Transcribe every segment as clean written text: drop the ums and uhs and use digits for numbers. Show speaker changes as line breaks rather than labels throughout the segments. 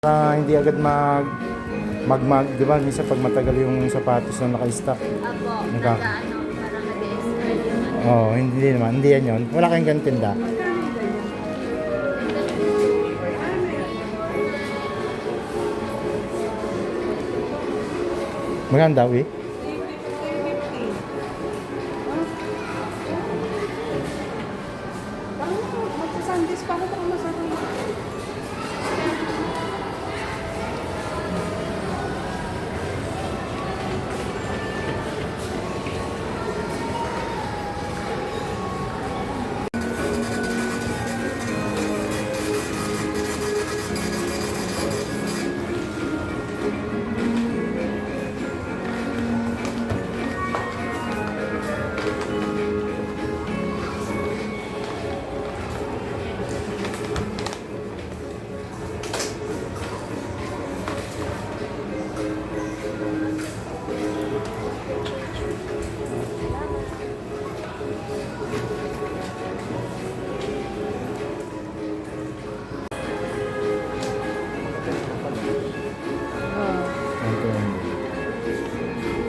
Para hindi agad mag, di ba? Minsan pag matagal yung sapatos na naka-stock.
Apo,
Naka-
parang nag-expire yung ano.
Oo, hindi naman. Hindi yan yun. Wala kayong ganun tinda. Maganda, eh.
Magsasandis pa ako baka masarap.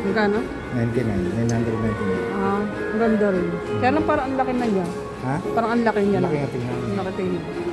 Magkano?
99, 999.
Ah, ganda rin. Kaya lang parang ang laki na niya.
Ha?
Parang ang laki niya na.
Laki nga tingnan.
Ang laki tingnan.